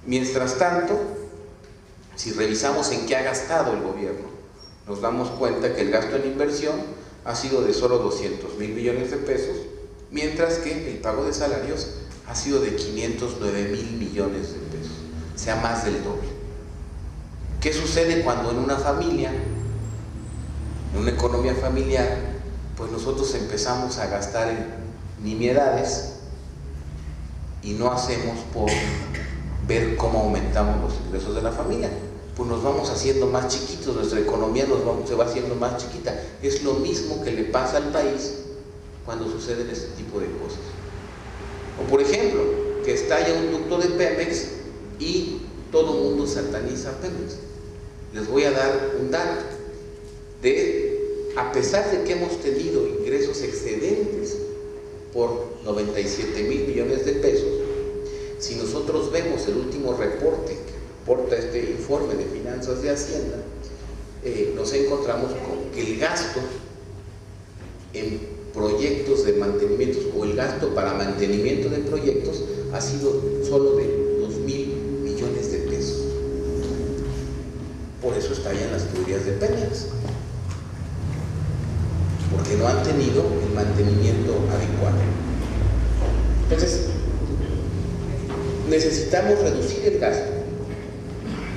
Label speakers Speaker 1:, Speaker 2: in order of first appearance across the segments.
Speaker 1: Mientras tanto, si revisamos en qué ha gastado el gobierno, nos damos cuenta que el gasto en inversión ha sido de solo 200,000 millones de pesos, mientras que el pago de salarios ha sido de 509,000 millones de pesos, o sea, más del doble. ¿Qué sucede cuando en una familia, en una economía familiar, pues nosotros empezamos a gastar en nimiedades y no hacemos por ver cómo aumentamos los ingresos de la familia? Pues nos vamos haciendo más chiquitos, nuestra economía se va haciendo más chiquita. Es lo mismo que le pasa al país cuando suceden este tipo de cosas. O por ejemplo, que estalla un ducto de Pemex y todo el mundo sataniza a Pemex. Les voy a dar un dato. A pesar de que hemos tenido ingresos excedentes por 97,000 millones de pesos, si nosotros vemos el último reporte que reporta este informe de finanzas de Hacienda, nos encontramos con que el gasto en proyectos de mantenimiento o el gasto para mantenimiento de proyectos ha sido solo de 2,000 millones de pesos. Por eso estallan las tuberías de Pemex, porque no han tenido el mantenimiento adecuado. Entonces, necesitamos reducir el gasto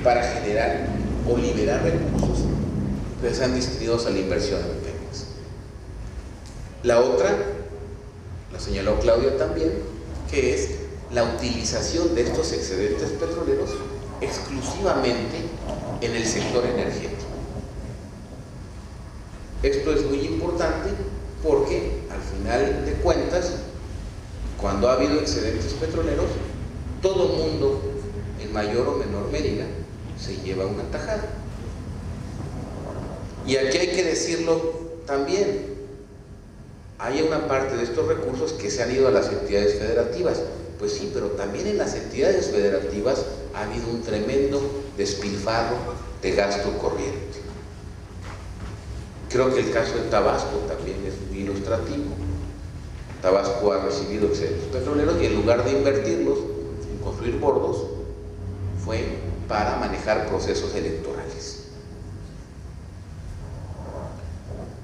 Speaker 1: para generar o liberar recursos que sean destinados a la inversión en Pemex. La otra, la señaló Claudia también, que es la utilización de estos excedentes petroleros exclusivamente en el sector energético. Esto es muy importante porque al final de cuentas, cuando ha habido excedentes petroleros, todo el mundo, en mayor o menor medida, se lleva una tajada. Y aquí hay que decirlo también, hay una parte de estos recursos que se han ido a las entidades federativas. Pues sí, pero también en las entidades federativas ha habido un tremendo despilfarro de gasto corriente. Creo que el caso de Tabasco también es muy ilustrativo. Tabasco ha recibido excedentes petroleros y en lugar de invertirlos en construir bordos, fue para manejar procesos electorales.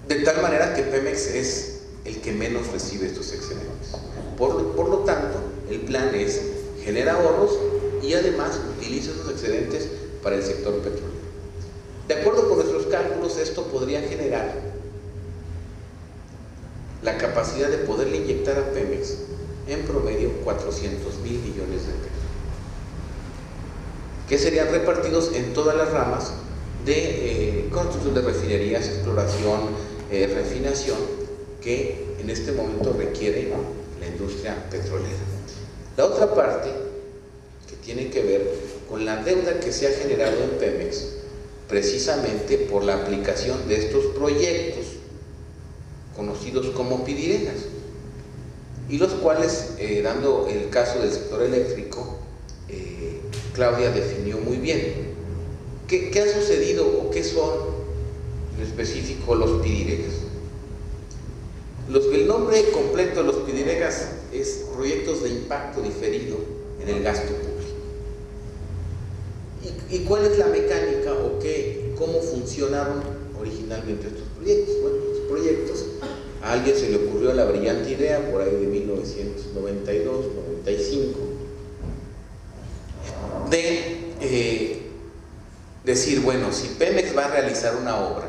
Speaker 1: De tal manera que Pemex es el que menos recibe estos excedentes. Por lo tanto, el plan es generar ahorros y además utiliza esos excedentes para el sector petrolero. De acuerdo con nuestros cálculos, esto podría generar la capacidad de poderle inyectar a Pemex en promedio 400,000 millones de pesos, que serían repartidos en todas las ramas de construcción de refinerías, exploración, refinación, que en este momento requiere la industria petrolera. La otra parte, que tiene que ver con la deuda que se ha generado en Pemex, precisamente por la aplicación de estos proyectos conocidos como pidiregas, y los cuales, dando el caso del sector eléctrico, Claudia definió muy bien. ¿Qué ha sucedido o qué son en específico los pidiregas? El nombre completo de los pidiregas es proyectos de impacto diferido en el gasto público. ¿Y cuál es la mecánica o cómo funcionaron originalmente estos proyectos? Bueno, estos proyectos, a alguien se le ocurrió la brillante idea por ahí de 1992, 95, de decir, bueno, si Pemex va a realizar una obra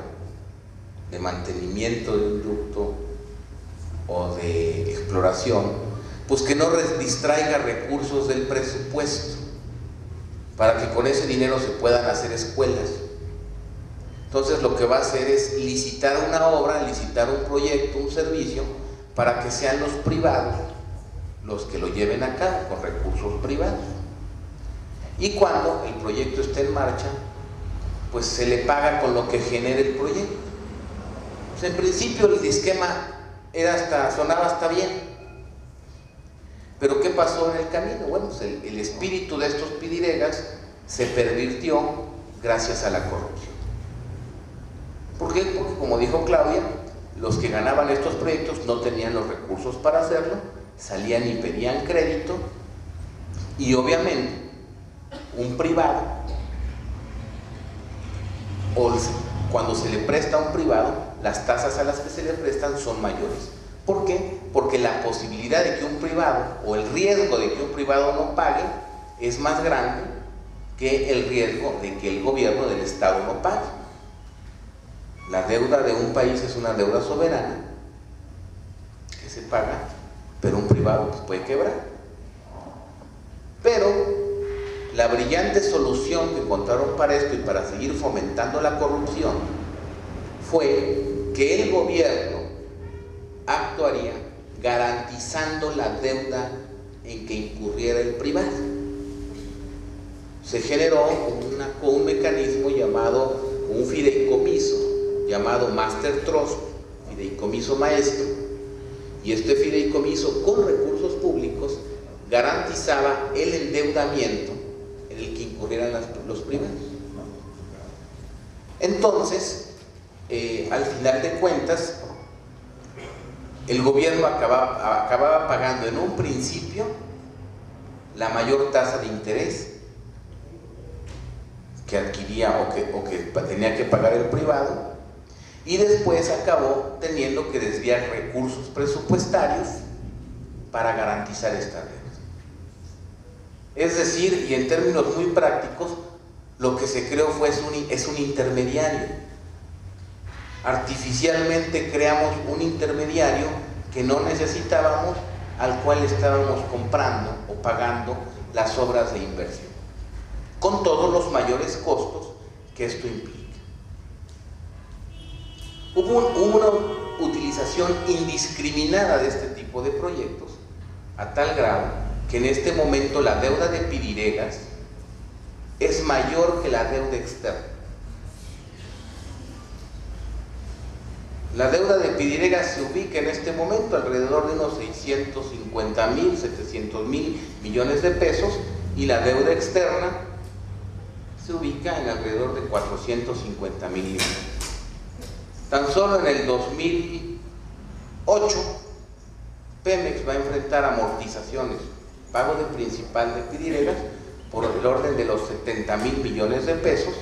Speaker 1: de mantenimiento de un ducto o de exploración, pues que no distraiga recursos del presupuesto, para que con ese dinero se puedan hacer escuelas. Entonces lo que va a hacer es licitar una obra, licitar un proyecto, un servicio, para que sean los privados los que lo lleven a cabo con recursos privados. Y cuando el proyecto esté en marcha, pues se le paga con lo que genere el proyecto. Pues en principio el esquema sonaba hasta bien. ¿Pero qué pasó en el camino? Bueno, pues el espíritu de estos pidiregas se pervirtió gracias a la corrupción. ¿Por qué? Porque, como dijo Claudia, los que ganaban estos proyectos no tenían los recursos para hacerlo, salían y pedían crédito, y obviamente un privado, o cuando se le presta a un privado, las tasas a las que se le prestan son mayores. ¿Por qué? Porque la posibilidad de que un privado, o el riesgo de que un privado no pague, es más grande que el riesgo de que el gobierno del Estado no pague. La deuda de un país es una deuda soberana que se paga, pero un privado pues puede quebrar. Pero la brillante solución que encontraron para esto y para seguir fomentando la corrupción fue que el gobierno actuaría garantizando la deuda en que incurriera el privado. Se generó un mecanismo llamado, un fideicomiso, llamado Master Trust, fideicomiso maestro, y este fideicomiso con recursos públicos garantizaba el endeudamiento en el que incurrieran los privados. Entonces, al final de cuentas, el gobierno acababa pagando en un principio la mayor tasa de interés que adquiría o que tenía que pagar el privado, y después acabó teniendo que desviar recursos presupuestarios para garantizar esta deuda. Es decir, y en términos muy prácticos, lo que se creó es un intermediario. Artificialmente creamos un intermediario que no necesitábamos, al cual estábamos comprando o pagando las obras de inversión, con todos los mayores costos que esto implica. Hubo una utilización indiscriminada de este tipo de proyectos, a tal grado que en este momento la deuda de Pidiregas es mayor que la deuda externa. La deuda de Pidiregas se ubica en este momento alrededor de unos 650,000, 700,000 millones de pesos, y la deuda externa se ubica en alrededor de 450,000 millones. Tan solo en el 2008, Pemex va a enfrentar amortizaciones, pago de principal de Pidiregas por el orden de los 70,000 millones de pesos,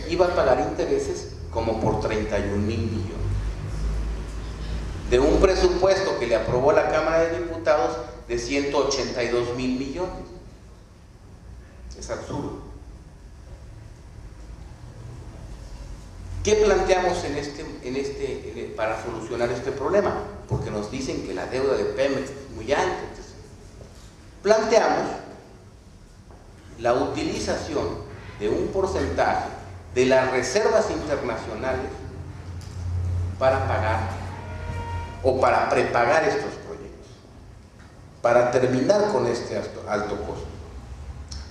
Speaker 1: y va a pagar intereses como por 31,000 millones. De un presupuesto que le aprobó la Cámara de Diputados de 182,000 millones. Es absurdo. ¿Qué planteamos para solucionar este problema? Porque nos dicen que la deuda de Pemex es muy alta. Planteamos la utilización de un porcentaje de las reservas internacionales para pagar o para prepagar estos proyectos, para terminar con este alto costo.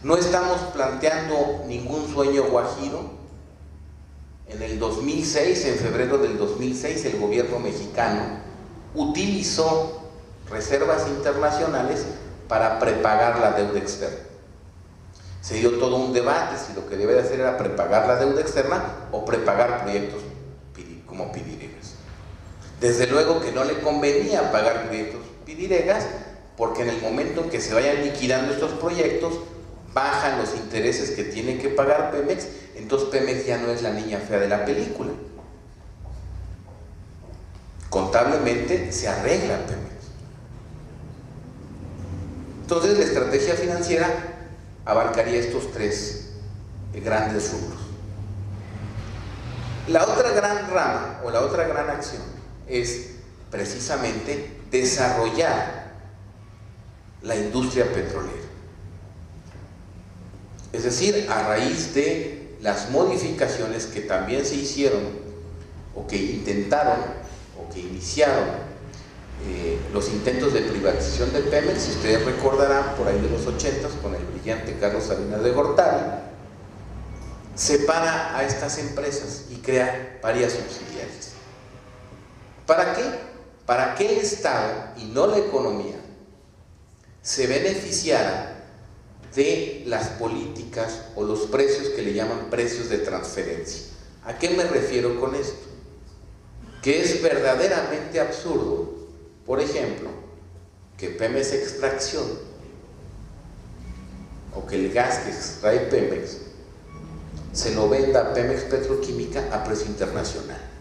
Speaker 1: No estamos planteando ningún sueño guajiro. En el 2006, en febrero del 2006, el gobierno mexicano utilizó reservas internacionales para prepagar la deuda externa. Se dio todo un debate si lo que debe de hacer era prepagar la deuda externa o prepagar proyectos como Pidiregas. Desde luego que no le convenía pagar proyectos Pidiregas, porque en el momento en que se vayan liquidando estos proyectos, bajan los intereses que tiene que pagar Pemex, entonces Pemex ya no es la niña fea de la película. Contablemente se arregla Pemex. Entonces la estrategia financiera abarcaría estos tres grandes rubros. La otra gran rama o la otra gran acción es precisamente desarrollar la industria petrolera. Es decir, a raíz de las modificaciones que también se hicieron o que intentaron o que iniciaron los intentos de privatización de Pemex, si ustedes recordarán, por ahí de los 80s, con el brillante Carlos Salinas de Gortari, separa a estas empresas y crea varias subsidiarias. ¿Para qué? Para que el Estado y no la economía se beneficiara de las políticas o los precios que le llaman precios de transferencia. ¿A qué me refiero con esto? Que es verdaderamente absurdo, por ejemplo, que Pemex Extracción o que el gas que extrae Pemex se lo venda a Pemex Petroquímica a precio internacional.